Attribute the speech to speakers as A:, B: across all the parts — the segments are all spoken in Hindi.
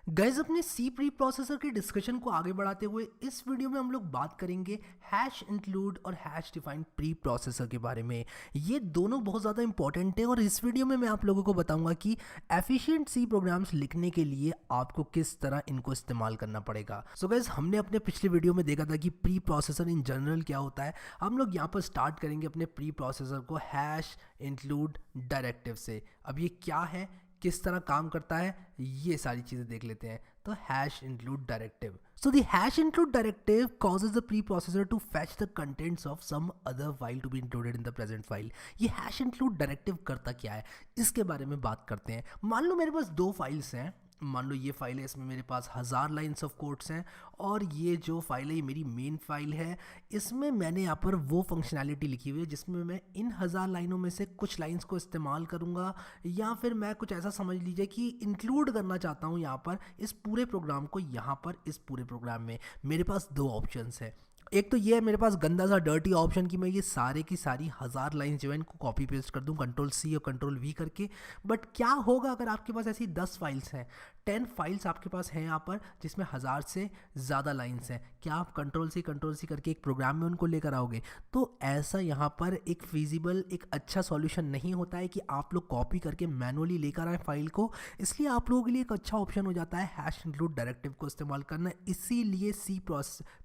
A: गाइज अपने सी प्री प्रोसेसर के डिस्कशन को आगे बढ़ाते हुए इस वीडियो में हम लोग बात करेंगे हैश इंक्लूड और हैश डिफाइंड प्री प्रोसेसर के बारे में। ये दोनों बहुत ज़्यादा इंपॉर्टेंट है और इस वीडियो में मैं आप लोगों को बताऊंगा कि एफिशिएंट सी प्रोग्राम्स लिखने के लिए आपको किस तरह इनको इस्तेमाल करना पड़ेगा। सो गाइज हमने अपने पिछले वीडियो में देखा था कि प्री प्रोसेसर इन जनरल क्या होता है। हम लोग यहाँ पर स्टार्ट करेंगे अपने प्री प्रोसेसर को हैश इंक्लूड डायरेक्टिव से। अब ये क्या है, किस तरह काम करता है, ये सारी चीज़ें देख लेते हैं। तो hash include directive, so the hash include directive causes the preprocessor to fetch the contents of some other file to be included in the present file। ये hash include directive करता क्या है, इसके बारे में बात करते हैं। मान लो मेरे पास दो फाइल्स हैं, मान लो ये फाइल है, इसमें मेरे पास 1000 लाइन्स ऑफ कोड्स हैं और ये जो फाइल है ये मेरी मेन फाइल है। इसमें मैंने यहाँ पर वो फंक्शनैलिटी लिखी हुई है जिसमें मैं इन 1000 लाइनों में से कुछ लाइन्स को इस्तेमाल करूँगा, या फिर मैं कुछ ऐसा समझ लीजिए कि इंक्लूड करना चाहता हूँ यहाँ पर इस पूरे प्रोग्राम को। यहाँ पर इस पूरे प्रोग्राम में मेरे पास दो ऑप्शंस है। एक तो ये है मेरे पास गंदा सा डर्टी ऑप्शन कि मैं ये सारे की सारी 1000 लाइन्स जो है इनको कॉपी पेस्ट कर दूं कंट्रोल सी और कंट्रोल वी करके। बट क्या होगा अगर आपके पास ऐसी 10 फाइल्स हैं, 10 फाइल्स आपके पास हैं यहाँ पर जिसमें 1000 से ज़्यादा लाइन्स हैं, क्या आप कंट्रोल सी करके एक प्रोग्राम में उनको लेकर आओगे? तो ऐसा यहाँ पर एक फिजिबल, एक अच्छा सॉल्यूशन नहीं होता है कि आप लोग कॉपी करके मैनुअली लेकर आए फाइल को। इसलिए आप लोगों के लिए एक अच्छा ऑप्शन हो जाता है हैश इंक्लूड डायरेक्टिव को इस्तेमाल करना। इसीलिए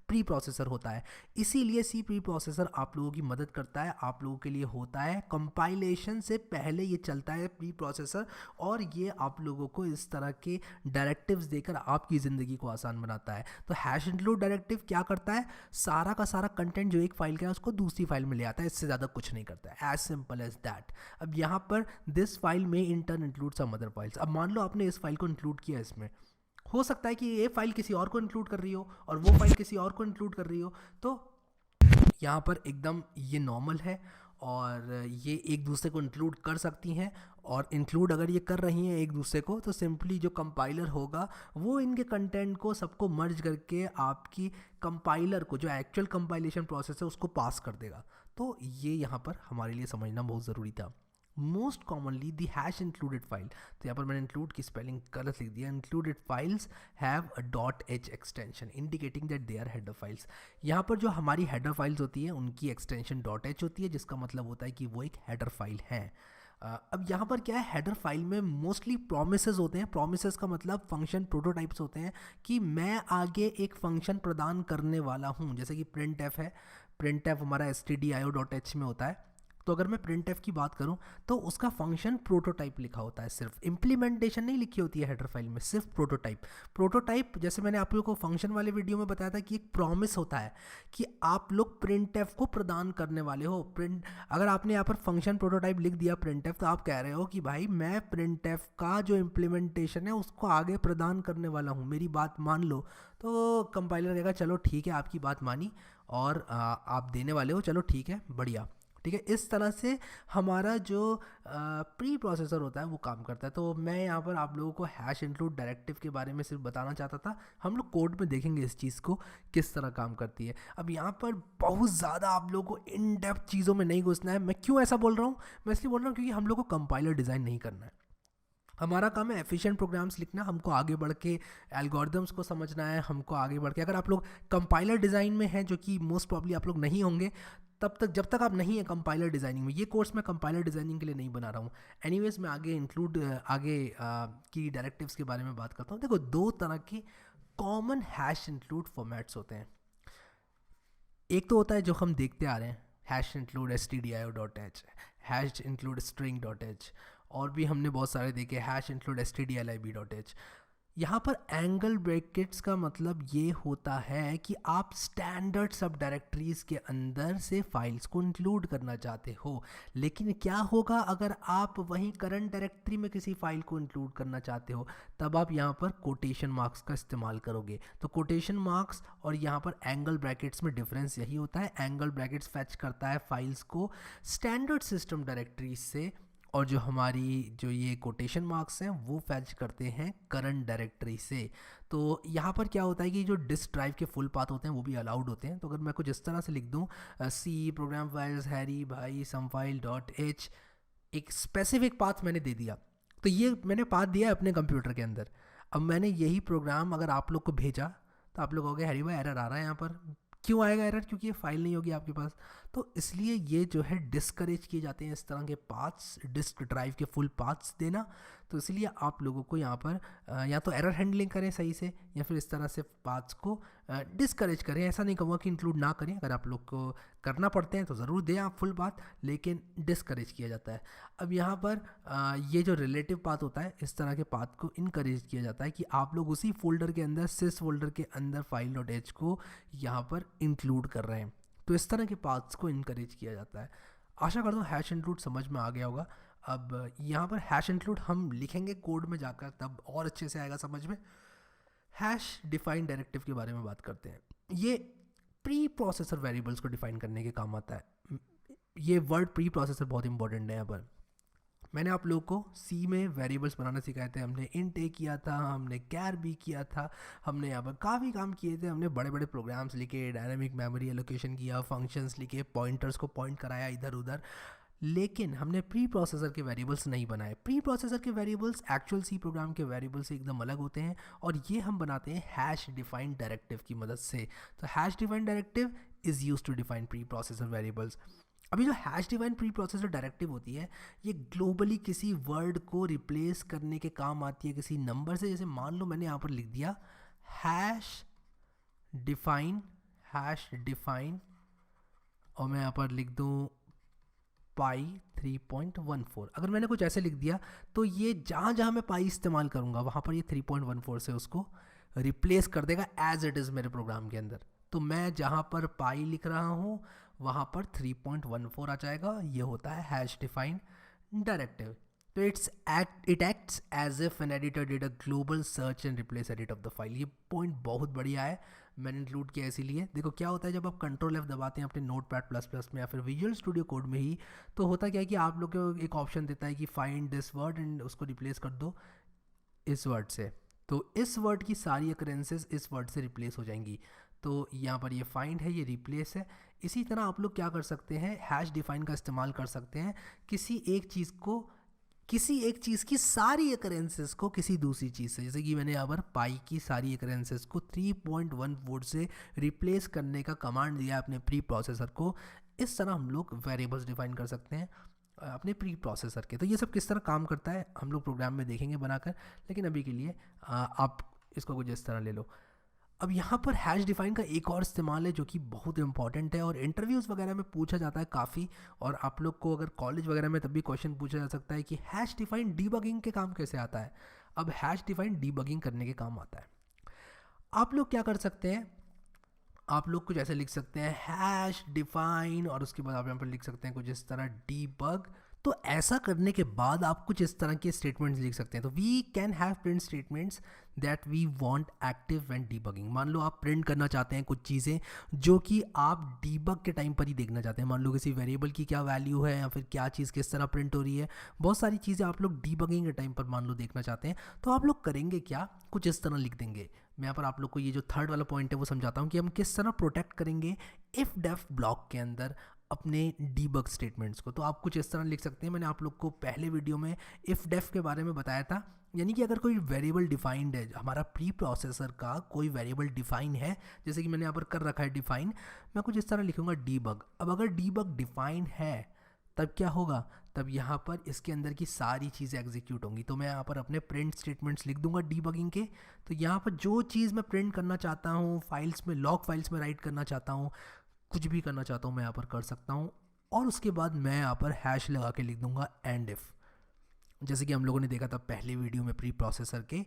A: प्री प्रोसेसर होता है, इसीलिए सी प्री प्रोसेसर आप लोगों की मदद करता है, आप लोगों के लिए होता है। कंपाइलेशन से पहले ये चलता है प्री प्रोसेसर, और ये आप लोगों को इस तरह के डायरेक्टिव्स देकर आपकी ज़िंदगी को आसान बनाता है। तो हैश इंक्लूड डायरेक्टिव क्या करता है, सारा का सारा कंटेंट जो एक फाइल का है उसको दूसरी फाइल में ले आता है, इससे ज़्यादा कुछ नहीं करता है, एज सिंपल एज दैट। अब यहाँ पर दिस फाइल में intern include some other files. अब मान लो आपने इस फाइल को इंक्लूड किया, इसमें हो सकता है कि ये फाइल किसी और को इंक्लूड कर रही हो और वो फाइल किसी और को इंक्लूड कर रही हो। तो यहाँ पर एकदम ये नॉर्मल है और ये एक दूसरे को इंक्लूड कर सकती हैं। और इंक्लूड अगर ये कर रही हैं एक दूसरे को तो सिंपली जो कंपाइलर होगा वो इनके कंटेंट को सबको मर्ज करके आपकी कंपाइलर को, जो एक्चुअल कंपाइलेशन प्रोसेस है, उसको पास कर देगा। तो ये यहाँ पर हमारे लिए समझना बहुत ज़रूरी था। मोस्ट कॉमनली दी हैश इंक्लूडेड फाइल, तो यहाँ पर मैंने इंक्लूड की स्पेलिंग गलत लिख दिया। Included files have a dot h extension indicating that they are header files. यहाँ पर जो हमारी हेडर फाइल्स होती हैं उनकी एक्सटेंशन डॉट एच होती है, जिसका मतलब होता है कि वो एक हेडर फाइल है। अब यहाँ पर क्या है, हेडर फाइल में मोस्टली प्रोमिसेस होते हैं। प्रोमिसेस का मतलब फंक्शन प्रोटोटाइप्स होते हैं कि मैं आगे एक फंक्शन प्रदान करने वाला हूँ। जैसे कि प्रिंट एफ है, प्रिंट एफ हमारा stdio.h में होता है। तो अगर मैं प्रिंट एफ की बात करूं तो उसका फंक्शन प्रोटोटाइप लिखा होता है, सिर्फ इम्प्लीमेंटेशन नहीं लिखी होती है हेडर फाइल में, सिर्फ प्रोटोटाइप। प्रोटोटाइप जैसे मैंने आप लोगों को फंक्शन वाले वीडियो में बताया था कि एक प्रॉमिस होता है कि आप लोग प्रिंट एफ को प्रदान करने वाले हो। प्रिंट, अगर आपने यहाँ पर फंक्शन प्रोटोटाइप लिख दिया प्रिंट एफ, तो आप कह रहे हो कि भाई मैं प्रिंट एफ का जो इम्प्लीमेंटेशन है उसको आगे प्रदान करने वाला हूँ, मेरी बात मान लो। तो कंपाइलर कहेगा चलो ठीक है, आपकी बात मानी और आप देने वाले हो, चलो ठीक है, बढ़िया, ठीक है। इस तरह से हमारा जो प्री प्रोसेसर होता है वो काम करता है। तो मैं यहाँ पर आप लोगों को हैश इंक्लूड डायरेक्टिव के बारे में सिर्फ बताना चाहता था। हम लोग कोड में देखेंगे इस चीज़ को किस तरह काम करती है। अब यहाँ पर बहुत ज़्यादा आप लोगों को इन डेप्थ चीज़ों में नहीं घुसना है। मैं क्यों ऐसा बोल रहा हूँ, मैं इसलिए बोल रहा हूँ क्योंकि हम लोग को कंपाइलर डिज़ाइन नहीं करना है। हमारा काम है एफिशिएंट प्रोग्राम्स लिखना, हमको आगे बढ़ के एल्गोरिदम्स को समझना है, हमको आगे बढ़ के, अगर आप लोग कंपाइलर डिज़ाइन में हैं, जो कि मोस्ट प्रॉब्ली आप लोग नहीं होंगे, तब तक, जब तक आप नहीं है कंपाइलर डिज़ाइनिंग में, ये कोर्स मैं कंपाइलर डिज़ाइनिंग के लिए नहीं बना रहा हूँ। एनीवेज मैं आगे की डायरेक्टिव्स के बारे में बात करता हूँ। देखो, दो तरह के कॉमन हैश इंक्लूड फॉर्मेट्स होते हैं। एक तो होता है जो हम देखते आ रहे हैं, hash include stdio.h, hash include string.h, और भी हमने बहुत सारे देखे, हैश इंक्लूड stdlib.h। यहाँ पर एंगल ब्रैकेट्स का मतलब ये होता है कि आप स्टैंडर्ड सब डायरेक्टरीज़ के अंदर से फाइल्स को इंक्लूड करना चाहते हो। लेकिन क्या होगा अगर आप वहीं करंट डायरेक्टरी में किसी फाइल को इंक्लूड करना चाहते हो, तब आप यहाँ पर कोटेशन मार्क्स का इस्तेमाल करोगे। तो कोटेशन मार्क्स और यहाँ पर एंगल ब्रैकेट्स में डिफरेंस यही होता है। एंगल ब्रैकेट्स फैच करता है फाइल्स को स्टैंडर्ड सिस्टम डायरेक्टरीज से, और जो हमारी जो ये कोटेशन मार्क्स हैं वो फैच करते हैं करंट डायरेक्टरी से। तो यहाँ पर क्या होता है कि जो डिस्क ड्राइव के फुल पाथ होते हैं वो भी अलाउड होते हैं। तो अगर मैं कुछ इस तरह से लिख दूँ, सी प्रोग्राम फाइल्स हैरी भाई सम फाइल डॉट एच, एक स्पेसिफिक पाथ मैंने दे दिया, तो ये मैंने पाथ दिया है अपने कंप्यूटर के अंदर। अब मैंने यही प्रोग्राम अगर आप लोग को भेजा तो आप लोग कहोगे हैरी भाई एरर आ रहा है यहाँ पर। क्यों आएगा एरर? क्योंकि ये फाइल नहीं होगी आपके पास। तो इसलिए ये जो है डिस्करेज किए जाते हैं इस तरह के पाथ्स, डिस्क ड्राइव के फुल पाथ्स देना। तो इसलिए आप लोगों को यहाँ पर या तो एरर हैंडलिंग करें सही से, या फिर इस तरह से पाथ्स को डिस्करेज करें। ऐसा नहीं कहूँगा कि इंक्लूड ना करें, अगर आप लोग को करना पड़ते हैं तो ज़रूर दें आप फुल पाथ, लेकिन डिस्करेज किया जाता है। अब यहाँ पर ये जो रिलेटिव पाथ होता है, इस तरह के पाथ को इनकरेज किया जाता है कि आप लोग उसी फोल्डर के अंदर, सिस फोल्डर के अंदर file.h को यहाँ पर इंक्लूड कर रहे हैं। तो इस तरह के पाथ्स को इनकरेज किया जाता है। आशा करता हूँ हैश इंक्लूड समझ में आ गया होगा। अब यहाँ पर हैश इंक्लूड हम लिखेंगे कोड में जाकर, तब और अच्छे से आएगा समझ में। हैश डिफाइन डायरेक्टिव के बारे में बात करते हैं। ये प्री प्रोसेसर वेरिएबल्स को डिफाइन करने के काम आता है। ये वर्ड प्री प्रोसेसर बहुत इंपॉर्टेंट है। यहाँ पर मैंने आप लोगों को सी में वेरिएबल्स बनाना सिखाए थे। हमने इंट ए किया था, हमने कैर बी किया था, हमने यहाँ पर काफ़ी काम किए थे। हमने बड़े बड़े प्रोग्राम्स लिखे, डायनामिक मेमोरी एलोकेशन किया, फंक्शंस लिखे, पॉइंटर्स को पॉइंट कराया इधर उधर, लेकिन हमने प्री प्रोसेसर के वेरिएबल्स नहीं बनाए। प्री प्रोसेसर के वेरिएबल्स एक्चुअल सी प्रोग्राम के वेरिएबल से एकदम अलग होते हैं, और ये हम बनाते हैं हैश डिफाइंड डायरेक्टिव की मदद से। तो hash defined directive is use to define preprocessor variables. अभी जो hash define preprocessor directive होती है, ये ग्लोबली किसी वर्ड को रिप्लेस करने के काम आती है किसी नंबर से। जैसे मान लो मैंने यहाँ पर लिख दिया हैश डिफाइन और मैं यहाँ पर लिख दूँ पाई 3.14। अगर मैंने कुछ ऐसे लिख दिया तो ये जहाँ जहाँ मैं पाई इस्तेमाल करूँगा वहाँ पर ये 3.14 से उसको रिप्लेस कर देगा एज इट इज़ मेरे प्रोग्राम के अंदर। तो मैं जहाँ पर पाई लिख रहा हूँ वहाँ पर 3.14 आ जाएगा। ये होता है हैश डिफाइन डायरेक्टिव। तो it acts as if an editor did a global search and replace edit of the file. ये पॉइंट बहुत बढ़िया है, मैंने इंक्लूड किया इसीलिए। देखो क्या होता है जब आप कंट्रोल F दबाते हैं अपने नोटपैड++ में या फिर विजुअल स्टूडियो कोड में ही, तो होता क्या है कि आप लोग को एक ऑप्शन देता है कि फाइंड दिस वर्ड एंड उसको रिप्लेस कर दो इस वर्ड से। तो इस वर्ड की सारी अकरेंसेस इस वर्ड से रिप्लेस हो जाएंगी। तो यहाँ पर ये फाइंड है, ये रिप्लेस है। इसी तरह आप लोग क्या कर सकते हैं, हैश डिफाइन का इस्तेमाल कर सकते हैं किसी एक चीज़ की सारी अकरेंसेस को किसी दूसरी चीज़ से। जैसे कि मैंने यहाँ पर पाई की सारी अकरेंसेस को 3.14 से रिप्लेस करने का कमांड दिया अपने प्री प्रोसेसर को। इस तरह हम लोग वेरिएबल्स डिफाइन कर सकते हैं अपने प्री प्रोसेसर के। तो ये सब किस तरह काम करता है हम लोग प्रोग्राम में देखेंगे बनाकर, लेकिन अभी के लिए आप इसको कुछ इस तरह ले लो। अब यहाँ पर हैश डिफाइन का एक और इस्तेमाल है जो कि बहुत इंपॉर्टेंट है और इंटरव्यूज़ वगैरह में पूछा जाता है काफ़ी, और आप लोग को अगर कॉलेज वगैरह में तब भी क्वेश्चन पूछा जा सकता है कि हैश डिफाइन डीबगिंग के काम कैसे आता है। अब हैश डिफाइन डीबगिंग करने के काम आता है। आप लोग क्या कर सकते हैं, आप लोग कुछ ऐसे लिख सकते हैं हैश डिफाइन और उसके बाद आप यहाँ पर लिख सकते हैं कुछ इस तरह डीबग। तो ऐसा करने के बाद आप कुछ इस तरह के स्टेटमेंट्स लिख सकते हैं। तो we can have print statements that we want active when debugging. मान लो आप प्रिंट करना चाहते हैं कुछ चीज़ें जो कि आप डीबग के टाइम पर ही देखना चाहते हैं। मान लो किसी वेरिएबल की क्या वैल्यू है या फिर क्या चीज़ किस तरह प्रिंट हो रही है, बहुत सारी चीज़ें आप लोग डीबगिंग के टाइम पर मान लो देखना चाहते हैं। तो आप लोग करेंगे क्या, कुछ इस तरह लिख देंगे। मैं यहाँ पर आप लोग को ये जो थर्ड वाला पॉइंट है वो समझाता हूँ कि हम किस तरह प्रोटेक्ट करेंगे इफ़ डेफ ब्लॉक के अंदर अपने डीबग स्टेटमेंट्स को। तो आप कुछ इस तरह लिख सकते हैं। मैंने आप लोग को पहले वीडियो में इफ़ डेफ के बारे में बताया था, यानी कि अगर कोई वेरिएबल डिफाइंड है, हमारा प्री प्रोसेसर का कोई वेरिएबल डिफाइन है, जैसे कि मैंने यहाँ पर कर रखा है डिफाइन, मैं कुछ इस तरह लिखूंगा डीबग। अब अगर डीबग डिफाइन है तब क्या होगा, तब यहाँ पर इसके अंदर की सारी चीज़ें एग्जीक्यूट होंगी। तो मैं यहाँ पर अपने प्रिंट स्टेटमेंट्स लिख दूंगा डीबगिंग के। तो यहाँ पर जो चीज़ मैं प्रिंट करना चाहता हूँ, फाइल्स में, लॉग फाइल्स में राइट करना चाहता हूँ, कुछ भी करना चाहता हूँ मैं यहाँ पर कर सकता हूँ। और उसके बाद मैं यहाँ पर हैश लगा के लिख दूंगा एंड इफ़, जैसे कि हम लोगों ने देखा था पहले वीडियो में प्री प्रोसेसर के।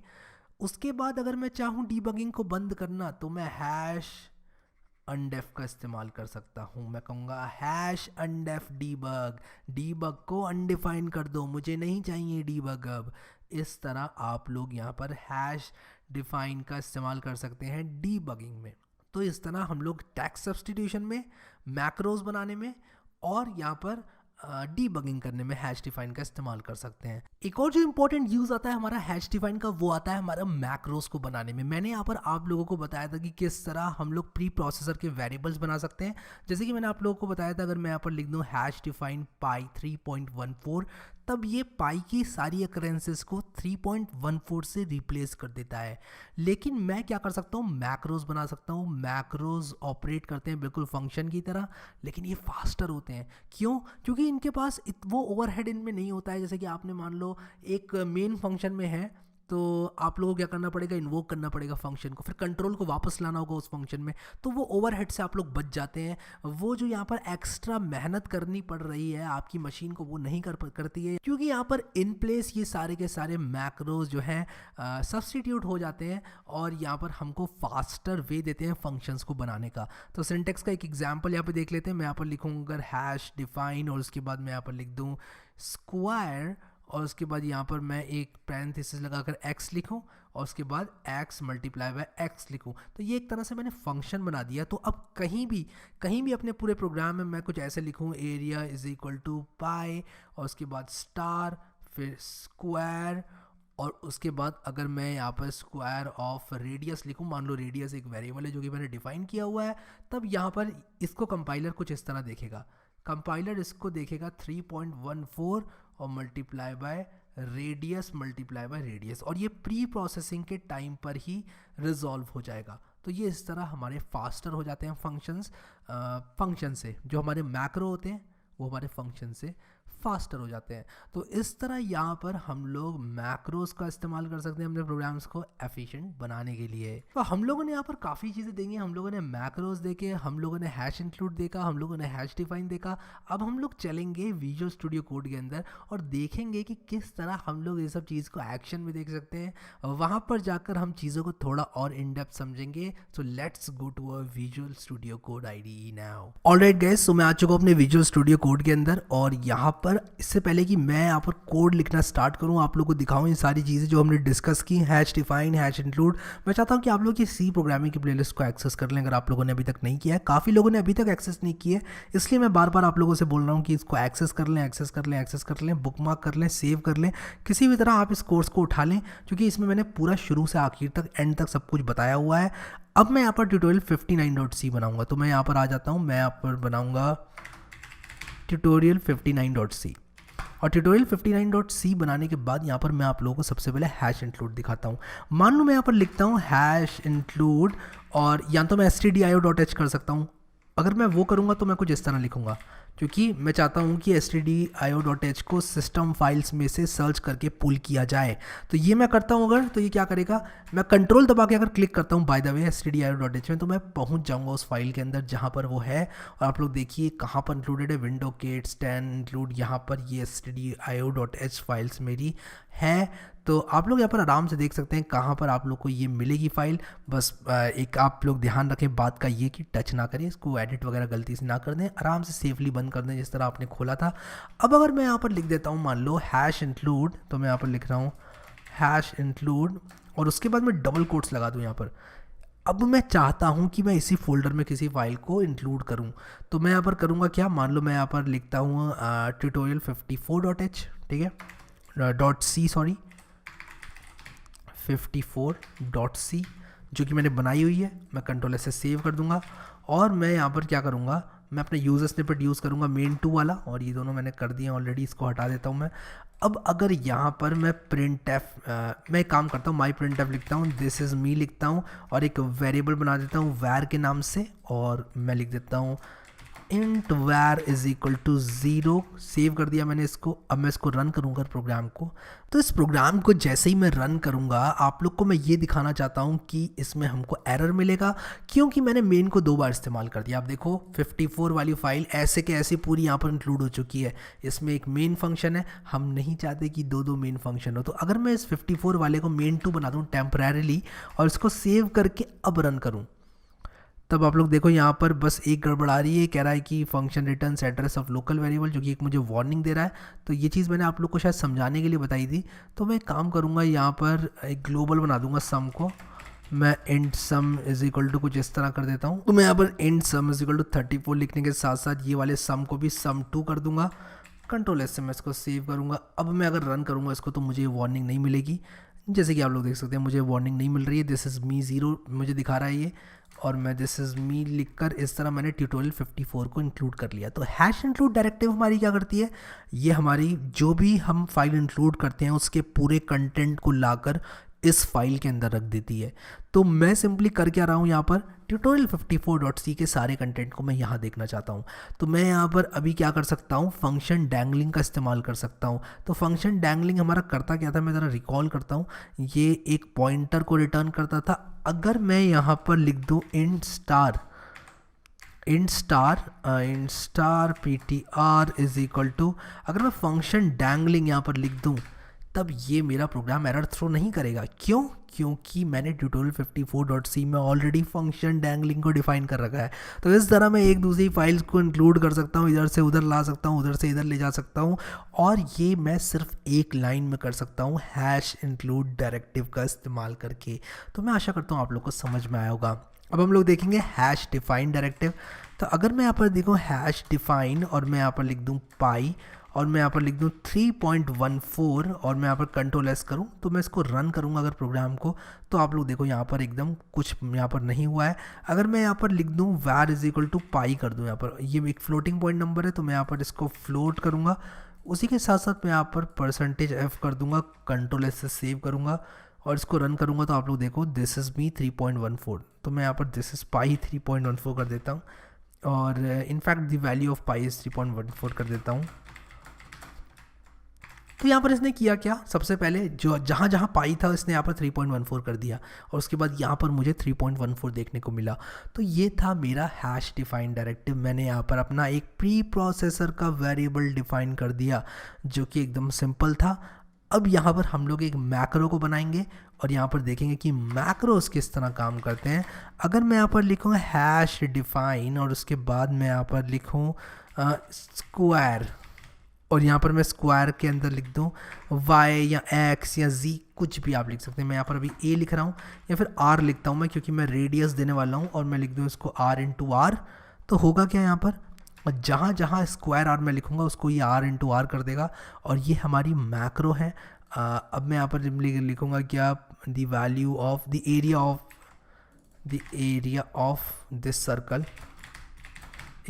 A: उसके बाद अगर मैं चाहूँ डीबगिंग को बंद करना तो मैं हैश अनडेफ का इस्तेमाल कर सकता हूँ। मैं कहूँगा हैश अनडेफ डीबग, डीबग को अनडिफाइन कर दो, मुझे नहीं चाहिए डीबग अब। इस तरह आप लोग यहाँ पर हैश डिफाइन का इस्तेमाल कर सकते हैं डीबगिंग में। तो इस तरह हम लोग टेक्स्ट सब्स्टिट्यूशन में, मैक्रोज बनाने में और यहाँ पर डीबगिंग करने में हैश डिफाइन का इस्तेमाल कर सकते हैं। एक और जो इंपॉर्टेंट यूज़ आता है हमारा हैश डिफाइन का, वो आता है हमारा मैक्रोज को बनाने में। मैंने यहाँ पर आप लोगों को बताया था कि किस तरह हम लोग प्री प्रोसेसर के वेरिएबल्स बना सकते हैं। जैसे कि मैंने आप लोगों को बताया था, अगर मैं यहाँ पर लिख दूँ हैश डिफाइन पाई 3.14, तब ये पाई की सारी अकरेंसेस को 3.14 से रिप्लेस कर देता है। लेकिन मैं क्या कर सकता हूँ, मैक्रोज बना सकता हूँ। मैक्रोज ऑपरेट करते हैं बिल्कुल फंक्शन की तरह, लेकिन ये फास्टर होते हैं। क्यों? क्योंकि इनके पास वो ओवरहेड इनमें नहीं होता है। जैसे कि आपने मान लो एक मेन फंक्शन में है, तो आप लोगों को क्या करना पड़ेगा, इन्वोक करना पड़ेगा फंक्शन को, फिर कंट्रोल को वापस लाना होगा उस फंक्शन में, तो वो ओवरहेड से आप लोग बच जाते हैं। वो जो यहाँ पर एक्स्ट्रा मेहनत करनी पड़ रही है आपकी मशीन को, वो नहीं करती है, क्योंकि यहाँ पर इन प्लेस ये सारे के सारे मैक्रोज जो हैं सब्सटीट्यूट हो जाते हैं और यहाँ पर हमको फास्टर वे देते हैं फंक्शंस को बनाने का। तो सिंटेक्स का एक एग्जाम्पल यहाँ पे देख लेते हैं। मैं यहाँ पर लिखूँगा अगर हैश डिफाइन, और उसके बाद मैं यहाँ पर लिख दूँ स्क्वायर, और उसके बाद यहाँ पर मैं एक पैरेंथेसिस लगाकर x लिखूँ, और उसके बाद x मल्टीप्लाई बाय x लिखूँ। तो ये एक तरह से मैंने फंक्शन बना दिया। तो अब कहीं भी अपने पूरे प्रोग्राम में मैं कुछ ऐसे लिखूँ, एरिया इज इक्वल टू पाई, और उसके बाद स्टार, फिर स्क्वायर, और उसके बाद अगर मैं यहाँ पर स्क्वायर ऑफ रेडियस लिखूँ, मान लो रेडियस एक वेरिएबल है जो कि मैंने डिफाइन किया हुआ है, तब यहाँ पर इसको कंपाइलर कुछ इस तरह देखेगा। कंपाइलर इसको देखेगा 3.14 और multiply by radius multiply by radius, और ये प्री प्रोसेसिंग के टाइम पर ही रिजॉल्व हो जाएगा। तो ये इस तरह हमारे फास्टर हो जाते हैं फंक्शन से। जो हमारे मैक्रो होते हैं वो हमारे फंक्शन से फास्टर हो जाते हैं। तो इस तरह यहाँ पर हम लोग मैक्रोस का इस्तेमाल कर सकते हैं अपने प्रोग्राम्स को एफिशिएंट बनाने के लिए। तो हम लोगों ने यहाँ पर काफ़ी चीज़ें देखी। हम लोगों ने मैक्रोस देखे, हम लोगों ने हैश इंक्लूड देखा, हम लोगों ने हैश डिफाइन देखा। अब हम लोग चलेंगे विजुअल स्टूडियो कोड के अंदर और देखेंगे कि किस तरह हम लोग ये सब चीज़ को एक्शन में देख सकते हैं। वहाँ पर जाकर हम चीज़ों को थोड़ा और इन डेप्थ समझेंगे। So let's go to a visual studio code IDE now. Alright guys, so मैं आ चुका हूँ अपने विजुअल स्टूडियो कोड के अंदर, और यहाँ पर इससे पहले कि मैं यहाँ पर कोड लिखना स्टार्ट करूँ, आप लोगों को दिखाऊँ ये सारी चीज़ें जो हमने डिस्कस की, हैश डिफाइन, हैश इंक्लूड। मैं चाहता हूँ कि आप लोग ये सी प्रोग्रामिंग की प्लेलिस्ट को एक्सेस कर लें, अगर आप लोगों ने अभी तक नहीं किया है। काफ़ी लोगों ने अभी तक एक्सेस नहीं किया है, इसलिए मैं बार बार आप लोगों से बोल रहा हूँ कि इसको एक्सेस कर लें, बुकमार्क कर लें, सेव कर लें, किसी भी तरह आप इस कोर्स को उठा लें, क्योंकि इसमें मैंने पूरा शुरू से आखिर तक, एंड तक सब कुछ बताया हुआ है। अब मैं यहाँ पर ट्यूटोरियल 59.c बनाऊँगा, तो मैं यहाँ पर आ जाता हूँ, मैं यहाँ पर बनाऊँगा ट्यूटोरियल 59.c, और ट्यूटोरियल 59.c बनाने के बाद यहाँ पर मैं आप लोगों को सबसे पहले हैश इंक्लूड दिखाता हूँ। मान लो मैं यहाँ पर लिखता हूँ हैश इंक्लूड, और या तो मैं stdio.h कर सकता हूँ। अगर मैं वो करूँगा तो मैं कुछ इस तरह लिखूँगा, क्योंकि मैं चाहता हूँ कि stdio.h को सिस्टम फाइल्स में से सर्च करके पुल किया जाए। तो ये मैं करता हूँ अगर, तो ये क्या करेगा, मैं कंट्रोल दबा के अगर क्लिक करता हूँ बाय द वे stdio.h में, तो मैं पहुँच जाऊँगा उस फाइल के अंदर जहाँ पर वो है। और आप लोग देखिए कहाँ पर इंक्लूडेड है, विंडो किट्स 10 इंक्लूड, यहाँ पर ये stdio.h फाइल्स मेरी है। तो आप लोग यहाँ पर आराम से देख सकते हैं कहाँ पर आप लोग को ये मिलेगी फाइल। बस एक आप लोग ध्यान रखें बात का ये कि टच ना करें इसको, एडिट वगैरह गलती से ना कर दें, आराम से सेफली बंद कर दें जिस तरह आपने खोला था। अब अगर मैं यहाँ पर लिख देता हूँ मान लो हैश इंक्लूड, तो मैं यहाँ पर लिख रहा हूँ हैश इंक्लूड, और उसके बाद मैं डबल कोट्स लगा दूँ यहाँ पर। अब मैं चाहता हूँ कि मैं इसी फोल्डर में किसी फाइल को इंक्लूड करूँ, तो मैं यहाँ पर करूँगा क्या, मान लो मैं यहाँ पर लिखता हूँ ट्यूटोरियल 54.h, ठीक है, .c सॉरी 54.c जो कि मैंने बनाई हुई है। मैं कंट्रोल एस से सेव कर दूंगा, और मैं यहाँ पर क्या करूँगा, मैं अपना यूजर स्निपेट यूज़ करूँगा main2 वाला, और ये दोनों मैंने कर दिए ऑलरेडी, इसको हटा देता हूँ मैं। अब अगर यहाँ पर मैं मैं एक काम करता हूँ, माई printf लिखता हूँ, दिस इज़ मी लिखता हूँ, और एक वेरिएबल बना देता हूँ var के नाम से, और मैं लिख देता हूँ int var is equal to 0। Save कर दिया मैंने इसको। अब मैं इसको रन करूँगा प्रोग्राम को, तो इस प्रोग्राम को जैसे ही मैं रन करूँगा आप लोग को मैं ये दिखाना चाहता हूँ कि इसमें हमको एरर मिलेगा, क्योंकि मैंने मेन को 2 बार इस्तेमाल कर दिया। आप देखो 54 वाली फाइल ऐसे के ऐसे पूरी यहाँ पर इंक्लूड हो चुकी है। इसमें एक मेन फंक्शन है, हम नहीं चाहते कि 2 मेन फंक्शन हो। तो अगर मैं इस 54 वाले को main2 बना दूँ टेम्परेरीली, और इसको सेव करके अब रन करूँ, तब आप लोग देखो यहाँ पर बस एक गड़बड़ आ रही है, कह रहा है कि function returns address of local variable, जो कि एक मुझे वार्निंग दे रहा है। तो ये चीज़ मैंने आप लोग को शायद समझाने के लिए बताई थी। तो मैं एक काम करूँगा, यहाँ पर एक ग्लोबल बना दूंगा सम को, मैं int sum is equal to कुछ इस तरह कर देता हूँ। तो मैं यहाँ पर int sum is equal to 34 लिखने के साथ साथ ये वाले सम को भी sum2 कर दूंगा। कंट्रोल एस से मैं इसको सेव करूँगा। अब मैं अगर रन करूँगा इसको तो मुझे वार्निंग नहीं मिलेगी। जैसे कि आप लोग देख सकते हैं मुझे वार्निंग नहीं मिल रही है, दिस इज़ मी 0 मुझे दिखा रहा है ये, और मैं दिस इज़ मी लिखकर इस तरह मैंने ट्यूटोरियल 54 को इंक्लूड कर लिया। तो हैश इंक्लूड डायरेक्टिव हमारी क्या करती है, ये हमारी जो भी हम फाइल इंक्लूड करते हैं उसके पूरे कंटेंट को लाकर इस फाइल के अंदर रख देती है। तो मैं सिंपली कर क्या रहा हूँ यहाँ पर, ट्यूटोरियल 54.c के सारे कंटेंट को मैं यहाँ देखना चाहता हूँ। तो मैं यहाँ पर अभी क्या कर सकता हूँ, फंक्शन डैंगलिंग का इस्तेमाल कर सकता हूँ। तो फंक्शन डैंगलिंग हमारा करता क्या था, मैं ज़रा रिकॉल करता हूँ। ये एक पॉइंटर को रिटर्न करता था। अगर मैं यहाँ पर लिख दूँ int star ptr is equal to, अगर मैं फंक्शन डैंगलिंग यहाँ पर लिख दूँ तब ये मेरा प्रोग्राम एरर थ्रो नहीं करेगा। क्यों? क्योंकि मैंने ट्यूटोरियल 54.c में ऑलरेडी फंक्शन डैंगलिंग को डिफाइन कर रखा है। तो इस तरह मैं एक दूसरी फाइल्स को इंक्लूड कर सकता हूँ, इधर से उधर ला सकता हूँ, उधर से इधर ले जा सकता हूँ, और ये मैं सिर्फ एक लाइन में कर सकता हूँ हैश इंक्लूड डायरेक्टिव का इस्तेमाल करके। तो मैं आशा करता हूँ आप लोग को समझ में आया होगा। अब हम लोग देखेंगे हैश डिफाइन डायरेक्टिव। तो अगर मैं यहाँ पर देखूँ हैश डिफाइन और मैं यहाँ पर लिख दूँ पाई और मैं यहाँ पर लिख दूँ 3.14 और मैं यहाँ पर कंट्रोल एस करूँ, तो मैं इसको रन करूँगा अगर प्रोग्राम को, तो आप लोग देखो यहाँ पर एकदम कुछ यहाँ पर नहीं हुआ है। अगर मैं यहाँ पर लिख दूँ var इज इक्वल टू पाई कर दूँ, यहाँ पर ये एक फ्लोटिंग पॉइंट नंबर है तो मैं यहाँ पर इसको फ्लोट करूँगा। उसी के साथ साथ मैं यहाँ पर %f कर दूँगा, कंट्रोल एस से सेव करूँगा और इसको रन करूँगा। तो आप लोग देखो दिस इज़ मी 3.14, तो मैं यहाँ पर दिस इज़ पाई 3.14 कर देता हूँ और in fact the value of pi is 3.14 कर देता हूँ। तो यहाँ पर इसने किया क्या, सबसे पहले जो जहाँ जहाँ पाई था इसने यहाँ पर 3.14 कर दिया और उसके बाद यहाँ पर मुझे 3.14 देखने को मिला। तो ये था मेरा हैश डिफाइन डायरेक्टिव। मैंने यहाँ पर अपना एक प्री प्रोसेसर का वेरिएबल डिफाइन कर दिया जो कि एकदम सिंपल था। अब यहाँ पर हम लोग एक मैक्रो को बनाएंगे और यहाँ पर देखेंगे कि मैक्रोस किस तरह काम करते हैं। अगर मैं यहाँ पर लिखूँगा हैश डिफाइन और उसके बाद मैं यहाँ पर लिखूँ स्क्वायर और यहाँ पर मैं स्क्वायर के अंदर लिख दूँ y या x या z, कुछ भी आप लिख सकते हैं। मैं यहाँ पर अभी a लिख रहा हूँ या फिर r लिखता हूँ मैं, क्योंकि मैं रेडियस देने वाला हूँ और मैं लिख दूँ इसको r इंटू आर। तो होगा क्या यहाँ पर, और जहाँ जहाँ स्क्वायर r मैं लिखूँगा उसको ये r इंटू आर कर देगा और ये हमारी मैक्रो है। अब मैं यहाँ पर लिखूँगा क्या, the value of the area of this circle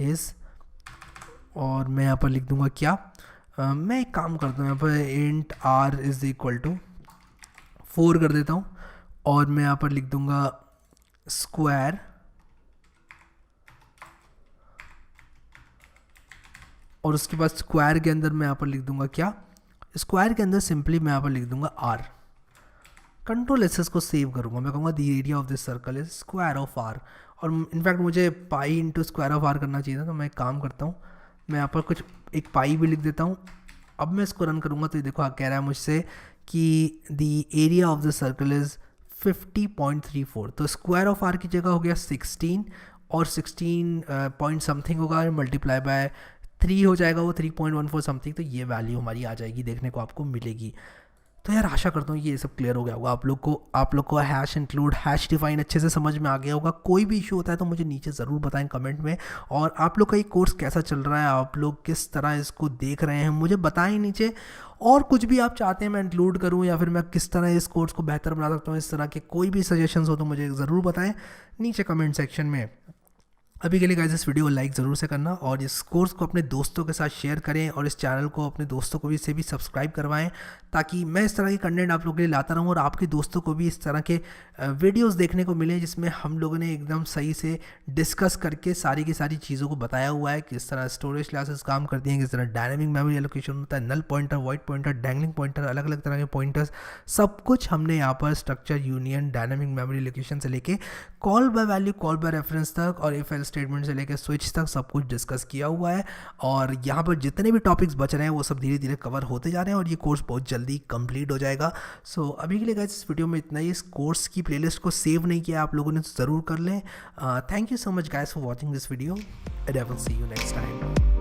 A: is, और मैं यहाँ पर लिख दूँगा क्या, मैं एक काम करता हूँ यहाँ पर int r is equal to 4 कर देता हूँ और मैं यहाँ पर लिख दूँगा स्क्वायर और उसके बाद स्क्वायर के अंदर मैं यहाँ पर लिख दूँगा क्या, स्क्वायर के अंदर सिंपली मैं यहाँ पर लिख दूँगा r। कंट्रोल एस को सेव करूँगा, मैं कहूँगा the area of this circle is square of r, और इनफैक्ट मुझे pi into square of r करना चाहिए था। तो मैं एक काम करता हूँ, मैं यहाँ पर कुछ एक पाई भी लिख देता हूँ। अब मैं इसको रन करूँगा तो ये देखो कह रहा है मुझसे कि the area of the circle is 50.34। तो स्क्वायर ऑफ आर की जगह हो गया 16 और 16 पॉइंट समथिंग होगा, मल्टीप्लाई बाय 3 हो जाएगा वो 3.14 समथिंग। तो ये वैल्यू हमारी आ जाएगी, देखने को आपको मिलेगी। तो यार आशा करता हूँ ये सब क्लियर हो गया होगा आप लोग को हैश इंक्लूड हैश डिफाइन अच्छे से समझ में आ गया होगा। कोई भी इशू होता है तो मुझे नीचे ज़रूर बताएं कमेंट में, और आप लोग का ये कोर्स कैसा चल रहा है, आप लोग किस तरह इसको देख रहे हैं मुझे बताएं नीचे। और कुछ भी आप चाहते हैं मैं इंक्लूड करूं या फिर मैं किस तरह इस कोर्स को बेहतर बना सकता हूं, इस तरह के कोई भी सजेशंस हो तो मुझे ज़रूर बताएं नीचे कमेंट सेक्शन में। अभी के लिए गाइस इस वीडियो को लाइक ज़रूर से करना और इस कोर्स को अपने दोस्तों के साथ शेयर करें और इस चैनल को अपने दोस्तों को भी से भी सब्सक्राइब करवाएं, ताकि मैं इस तरह के कंटेंट आप लोगों के लिए लाता रहूं और आपके दोस्तों को भी इस तरह के वीडियोस देखने को मिले जिसमें हम लोगों ने एकदम सही से डिस्कस करके सारी की सारी चीज़ों को बताया हुआ है, किस तरह स्टोरेज क्लासेस काम करती हैं, किस तरह डायनामिक मेमोरी एलोकेशन होता है, null pointer, void pointer, dangling pointer, अलग अलग तरह के पॉइंटर्स, सब कुछ हमने यहाँ पर structure, union, dynamic memory allocation से लेके call by value, call by reference तक और इफ एल्स स्टेटमेंट से लेकर स्विच तक सब कुछ डिस्कस किया हुआ है। और यहाँ पर जितने भी टॉपिक्स बच रहे हैं वो सब धीरे धीरे कवर होते जा रहे हैं और ये कोर्स बहुत जल्दी कंप्लीट हो जाएगा। सो अभी के लिए गाइस इस वीडियो में इतना ही। इस कोर्स की प्लेलिस्ट को सेव नहीं किया आप लोगों ने तो ज़रूर कर लें। Thank you so much guys for watching this video and I will see you next time.